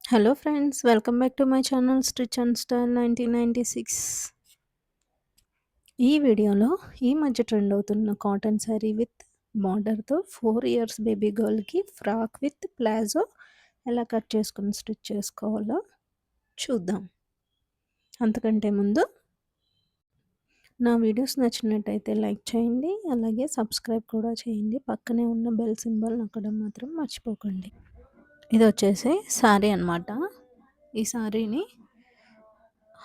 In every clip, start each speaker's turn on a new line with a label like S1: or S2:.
S1: Hello friends, welcome back to my channel stitch and style 1996. ఈ వీడియోలో ఈ మధ్య ట్రెండ్ అవుతున్న కాటన్ శారీ విత్ బార్డర్తో 4 ఇయర్స్ బేబీ గర్ల్కి ఫ్రాక్ విత్ ప్లాజో ఎలా కట్ చేసుకుని స్టిచ్ చేసుకోవాలో చూద్దాం. అంతకంటే ముందు నా వీడియోస్ నచ్చినట్టయితే లైక్ చేయండి, అలాగే సబ్స్క్రైబ్ కూడా చేయండి. పక్కనే ఉన్న బెల్ సింబల్ నొక్కడం మాత్రం మర్చిపోకండి. ఇది వచ్చేసి శారీ అనమాట. ఈ శారీని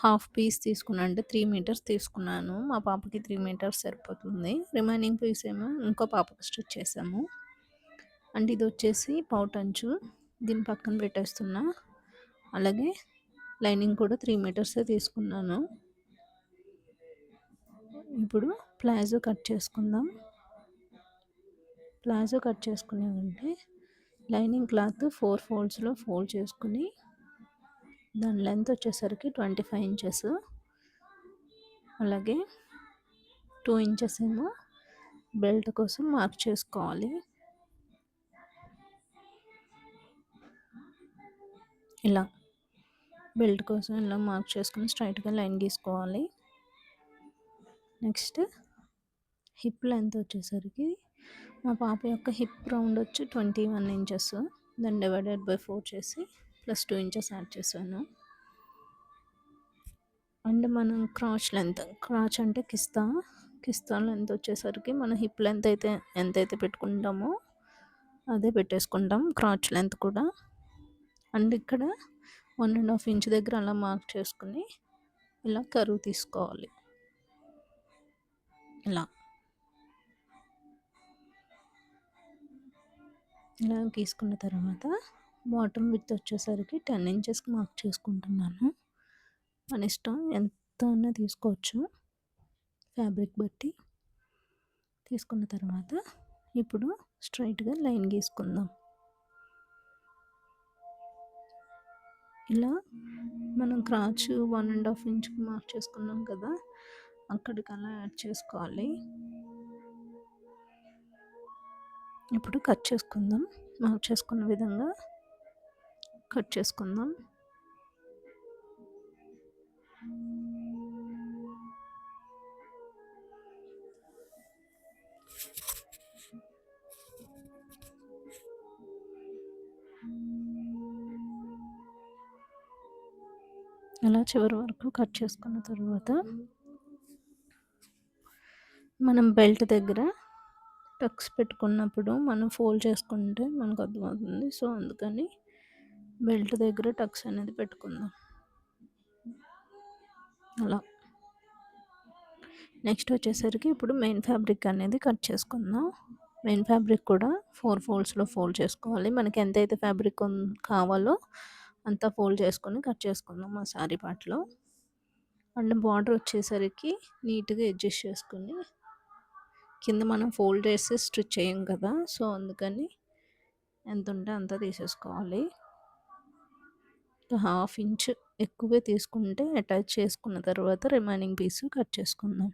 S1: హాఫ్ పీస్ తీసుకున్నాను, అంటే 3 మీటర్స్ తీసుకున్నాను. మా పాపకి 3 మీటర్స్ సరిపోతుంది. రిమైనింగ్ పీస్ ఏమో ఇంకో పాపకి స్టిచ్ చేసాము. అండ్ ఇది వచ్చేసి పౌటంచు, దీన్ని పక్కన పెట్టేస్తున్నా. అలాగే లైనింగ్ కూడా 3 మీటర్సే తీసుకున్నాను. ఇప్పుడు ప్లాజో కట్ చేసుకుందాం. ప్లాజో కట్ చేసుకునేవంటే లైనింగ్ క్లాత్ 4 ఫోల్డ్స్లో ఫోల్డ్ చేసుకుని దాని లెంత్ వచ్చేసరికి 25 ఇంచెస్, అలాగే 2 ఇంచెస్ ఏమో బెల్ట్ కోసం మార్క్ చేసుకోవాలి. ఇలా బెల్ట్ కోసం ఇలా మార్క్ చేసుకుని స్ట్రైట్గా లైన్ గీసుకోవాలి. నెక్స్ట్ హిప్ లెంత్ వచ్చేసరికి మా పాప యొక్క హిప్ రౌండ్ వచ్చి 21 ఇంచెస్, దాన్ని డివైడెడ్ బై 4 చేసి ప్లస్ 2 ఇంచెస్ యాడ్ చేశాను. అండ్ మనం క్రాచ్ అంటే కిస్తా లెంత్ వచ్చేసరికి మన హిప్ లెంత్ అయితే ఎంతైతే పెట్టుకుంటామో అదే పెట్టేసుకుంటాం, క్రాచ్ లెంత్ కూడా. అండ్ ఇక్కడ 1.5 ఇంచ్ దగ్గర అలా మార్క్ చేసుకుని ఇలా కరువు తీసుకోవాలి. ఇలా గీసుకున్న తర్వాత బాటమ్ విత్ వచ్చేసరికి 10 ఇంచెస్కి మార్క్ చేసుకుంటున్నాను. మన ఇష్టం, ఎంత అన్నా తీసుకోవచ్చు ఫ్యాబ్రిక్ బట్టి. తీసుకున్న తర్వాత ఇప్పుడు స్ట్రైట్గా లైన్ గీసుకుందాం. ఇలా మనం క్రాచ్ 1.5 ఇంచ్కి మార్క్ చేసుకున్నాం కదా, అక్కడికి అలా యాడ్ చేసుకోవాలి. ఇప్పుడు కట్ చేసుకుందాం. మార్క్ చేసుకున్న విధంగా కట్ చేసుకుందాం. అలా చివరి వరకు కట్ చేసుకున్న తర్వాత మనం బెల్ట్ దగ్గర టక్స్ పెట్టుకున్నప్పుడు మనం ఫోల్డ్ చేసుకుంటే మనకు అర్థమవుతుంది. సో అందుకని బెల్ట్ దగ్గర టక్స్ అనేది పెట్టుకుందాం. అలా నెక్స్ట్ వచ్చేసరికి ఇప్పుడు మెయిన్ ఫ్యాబ్రిక్ అనేది కట్ చేసుకుందాం. మెయిన్ ఫ్యాబ్రిక్ కూడా 4 ఫోల్డ్స్లో ఫోల్డ్ చేసుకోవాలి. మనకి ఎంతైతే ఫ్యాబ్రిక్ కావాలో అంతా ఫోల్డ్ చేసుకొని కట్ చేసుకుందాం ఆ శారీ పార్ట్లో. అండ్ బార్డర్ వచ్చేసరికి నీట్గా అడ్జస్ట్ చేసుకుని, కింద మనం ఫోల్డ్ చేసి స్టిచ్ చేయం కదా, సో అందుకని ఎంత ఉంటే అంత తీసేసుకోవాలి. 1/2 ఇంచ్ ఎక్కువే తీసుకుంటే అటాచ్ చేసుకున్న తర్వాత రిమైనింగ్ పీస్ కట్ చేసుకుందాం.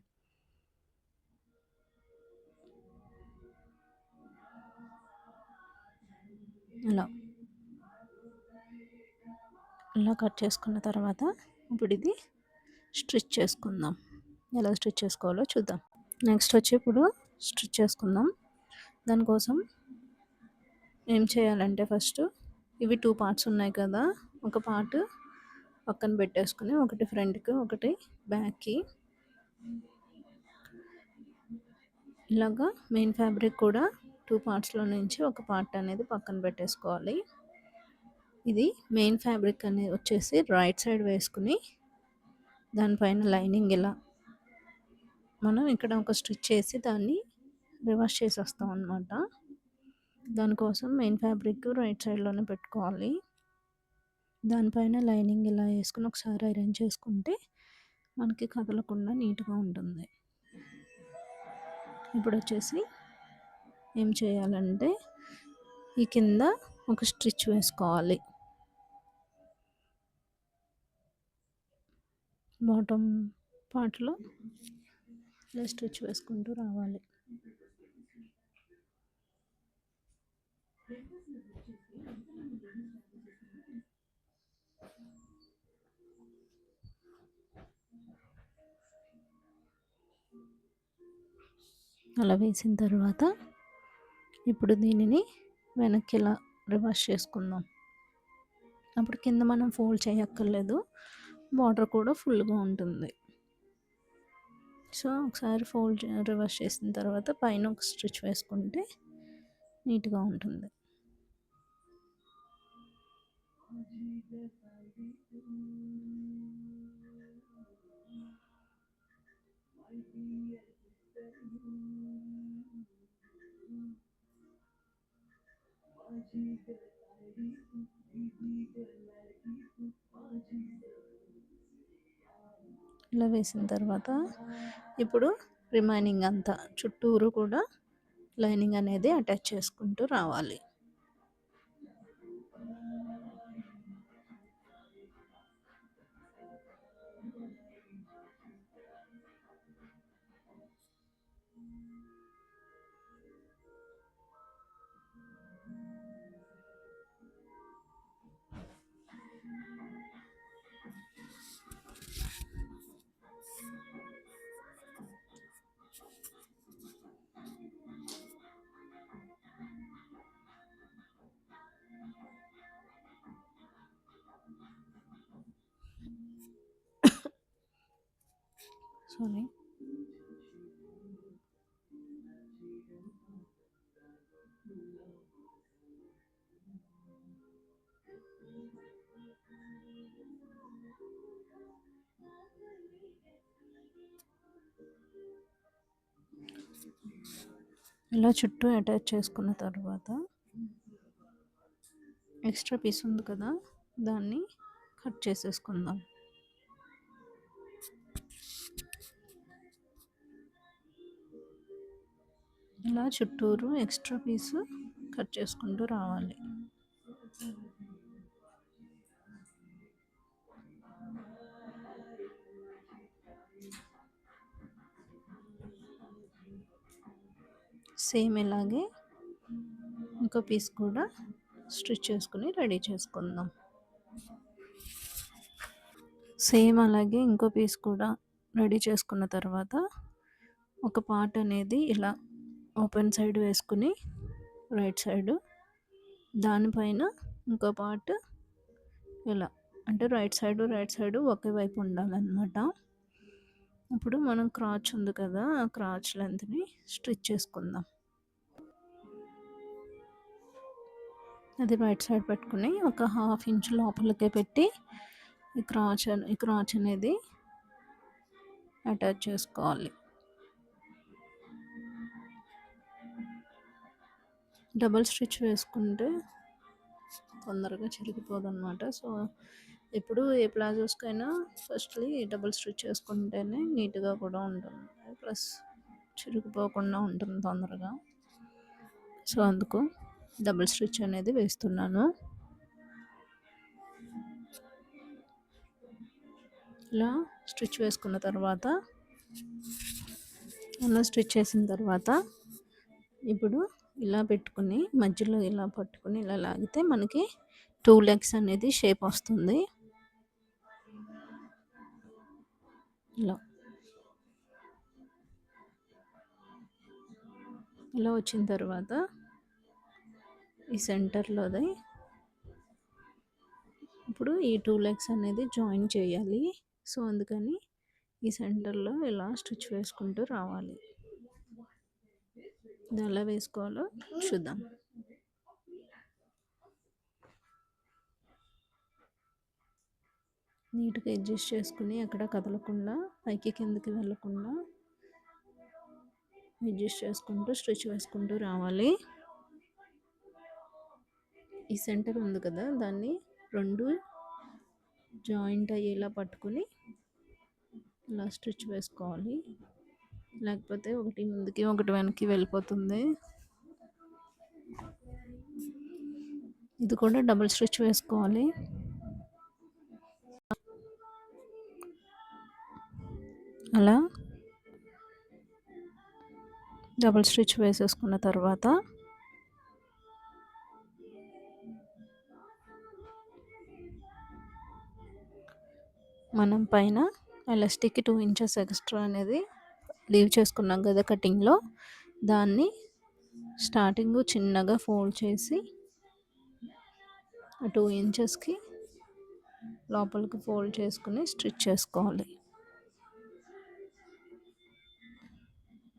S1: ఇలా కట్ చేసుకున్న తర్వాత ఇప్పుడు ఇది స్టిచ్ చేసుకుందాం. ఎలా స్టిచ్ చేసుకోవాలో చూద్దాం. నెక్స్ట్ వచ్చి ఇప్పుడు స్టిచ్ చేసుకుందాం. దానికోసం ఏం చేయాలంటే ఫస్ట్ ఇవి 2 పార్ట్స్ ఉన్నాయి కదా, ఒక పార్ట్ పక్కన పెట్టేసుకుని ఒకటి ఫ్రంట్కి ఒకటి బ్యాక్కి ఇలాగా మెయిన్ ఫ్యాబ్రిక్ కూడా 2 పార్ట్స్లో నుంచి ఒక పార్ట్ అనేది పక్కన పెట్టేసుకోవాలి. ఇది మెయిన్ ఫ్యాబ్రిక్ అనేది వచ్చేసి రైట్ సైడ్ వేసుకుని దానిపైన లైనింగ్ ఇలా మనం ఇక్కడ ఒక స్టిచ్ చేసి దాన్ని రివర్స్ చేసి వస్తాం అన్నమాట. దానికోసం మెయిన్ ఫ్యాబ్రిక్ రైట్ సైడ్లోనే పెట్టుకోవాలి. దానిపైన లైనింగ్ ఇలా వేసుకుని ఒకసారి ఐరన్ చేసుకుంటే మనకి కదలకుండా నీట్గా ఉంటుంది. ఇప్పుడు వచ్చేసి ఏం చేయాలంటే ఈ కింద ఒక స్టిచ్ వేసుకోవాలి. బాటమ్ పార్ట్లో ఇలా స్టిచ్ వేసుకుంటూ రావాలి. అలా వేసిన తర్వాత ఇప్పుడు దీనిని వెనక్కి ఇలా రివర్స్ చేసుకుందాం. అప్పుడు కింద మనం ఫోల్డ్ చేయక్కర్లేదు, బార్డర్ కూడా ఫుల్గా ఉంటుంది. సో ఒకసారి రివర్స్ చేసిన తర్వాత పైన ఒక స్టిచ్ వేసుకుంటే నీట్గా ఉంటుంది. ఇలా వేసిన తర్వాత ఇప్పుడు రిమైనింగ్ అంతా చుట్టూరు కూడా లైనింగ్ అనేది అటాచ్ చేసుకుంటూ రావాలి. సారీ. ఇలా చుట్టూ అటాచ్ చేసుకున్న తర్వాత ఎక్స్ట్రా పీస్ ఉంది కదా, దాన్ని కట్ చేసేసుకుందాం. ఇలా చుట్టూరు ఎక్స్ట్రా పీసు కట్ చేసుకుంటూ రావాలి. సేమ్ ఇలాగే ఇంకో పీస్ కూడా స్టిచ్ చేసుకుని రెడీ చేసుకుందాం. సేమ్ అలాగే ఇంకో పీస్ కూడా రెడీ చేసుకున్న తర్వాత ఒక పార్ట్ అనేది ఇలా ఓపెన్ సైడ్ వేసుకుని రైట్ సైడ్, దానిపైన ఇంకో పార్ట్ ఇలా, అంటే రైట్ సైడ్ ఒకే వైపు ఉండాలన్నమాట. ఇప్పుడు మనం క్రాచ్ ఉంది కదా, ఆ క్రాచ్ లెంత్ని స్టిచ్ చేసుకుందాం. అది రైట్ సైడ్ పెట్టుకుని ఒక 1/2 ఇంచ్ లోపలికే పెట్టి ఈ క్రాచ్ అనేది అటాచ్ చేసుకోవాలి. డబల్ స్టిచ్ వేసుకుంటే తొందరగా చిరిగిపోదు అనమాట. సో ఇప్పుడు ఏ ప్లాజోస్కైనా ఫస్ట్లీ డబల్ స్టిచ్ చేసుకుంటేనే నీట్గా కూడా ఉంటుంది, ప్లస్ చిరిగిపోకుండా ఉంటుంది తొందరగా. సో అందుకు డబుల్ స్టిచ్ అనేది వేస్తున్నాను. ఇలా స్టిచ్ వేసుకున్న తర్వాత అలా స్టిచ్ చేసిన తర్వాత ఇప్పుడు ఇలా పెట్టుకుని మధ్యలో ఇలా పట్టుకుని ఇలా లాగితే మనకి 2 లెగ్స్ అనేది షేప్ వస్తుంది. ఇలా వచ్చిన తర్వాత ఈ సెంటర్లోది ఇప్పుడు ఈ 2 లెగ్స్ అనేది జాయిన్ చేయాలి. సో అందుకని ఈ సెంటర్లో ఇలా స్టిచ్ వేసుకుంటూ రావాలి. ఇది ఎలా వేసుకోవాలో చూద్దాం. నీట్గా అడ్జస్ట్ చేసుకుని ఎక్కడ కదలకుండా, పైకి కిందకి వెళ్ళకుండా అడ్జస్ట్ చేసుకుంటూ స్టిచ్ వేసుకుంటూ రావాలి. ఈ సెంటర్ ఉంది కదా, దాన్ని 2 జాయింట్ అయ్యేలా పట్టుకుని ఇలా స్టిచ్ వేసుకోవాలి. లేకపోతే ఒకటి ముందుకి ఒకటి వెనక్కి వెళ్ళిపోతుంది. ఇది కూడా డబుల్ స్టిచ్ వేసుకోవాలి. అలా డబుల్ స్టిచ్ వేసేసుకున్న తర్వాత మనం పైన ఎలాస్టిక్ 2 ఇంచెస్ ఎక్స్ట్రా అనేది లీవ్ చేసుకున్నాం కదా కటింగ్లో, దాన్ని స్టార్టింగ్ చిన్నగా ఫోల్డ్ చేసి 2 ఇంచెస్‌కి లోపలికి ఫోల్డ్ చేసుకొని స్టిచ్ చేసుకోవాలి.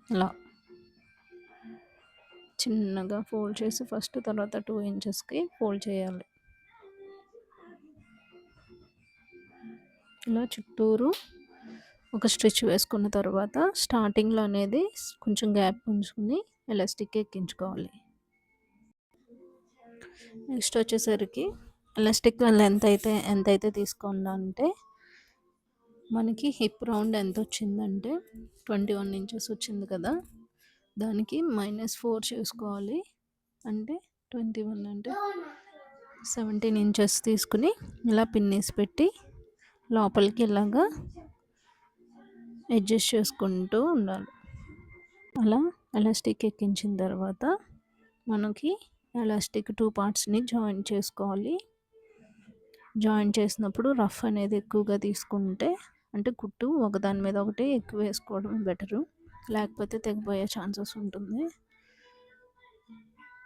S1: ఇలా చిన్నగా ఫోల్డ్ చేసి ఫస్ట్, తర్వాత 2 ఇంచెస్‌కి ఫోల్డ్ చేయాలి. ఇలా చుట్టూరు ఒక స్టిచ్ వేసుకున్న తర్వాత స్టార్టింగ్‌లో అనేది కొంచెం గ్యాప్ ఉంచుకొని ఎలాస్టిక్ ఎక్కించుకోవాలి. నెక్స్ట్ వచ్చేసరికి ఎలాస్టిక్ లెంత్ ఎంతైతే తీసుకున్నానంటే మనకి హిప్ రౌండ్ ఎంత వచ్చిందంటే 21 ఇంచెస్ వచ్చింది కదా! దానికి -4 చేసుకోవాలి. అంటే 21 అంటే 17 ఇంచెస్ తీసుకుని ఇలా పిన్నేసి పెట్టి లోపలికి ఇలాగా అడ్జస్ట్ చేసుకుంటూ ఉండాలి. అలా ఎలాస్టిక్ ఎక్కించిన తర్వాత మనకి ఎలాస్టిక్ 2 పార్ట్స్‌ని జాయిన్ చేసుకోవాలి. జాయిన్ చేసినప్పుడు రఫ్ అనేది ఎక్కువగా తీసుకుంటే అంటే కుట్టు ఒకదాని మీద ఒకటి ఎక్కువ వేసుకోవడం బెటరు. లేకపోతే తెగిపోయే ఛాన్సెస్ ఉంటుంది.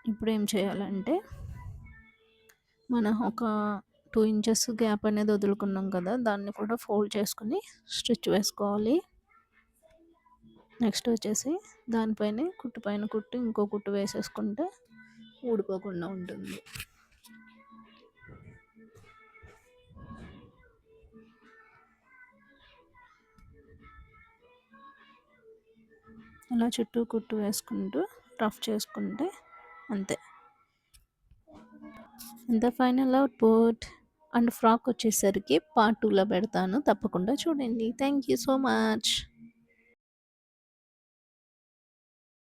S1: ఇప్పుడు ఏం చేయాలంటే మనం ఒక 2 ఇంచెస్ గ్యాప్ అనేది వదులుకున్నాం కదా! దాన్ని కూడా ఫోల్డ్ చేసుకొని స్టిచ్ వేసుకోవాలి. నెక్స్ట్ వచ్చేసి దానిపైనే కుట్టు పైన కుట్టు ఇంకో కుట్టు వేసేసుకుంటే ఊడిపోకుండా ఉంటుంది. అలా చుట్టూ కుట్టు వేసుకుంటూ రఫ్ చేసుకుంటే అంతే. ఇంత ఫైనల్ అవుట్‌పుట్. అండ్ ఫ్రాక్ వచ్చేసరికి పార్ట్ 2లో పెడతాను. తప్పకుండా చూడండి. Thank you so much.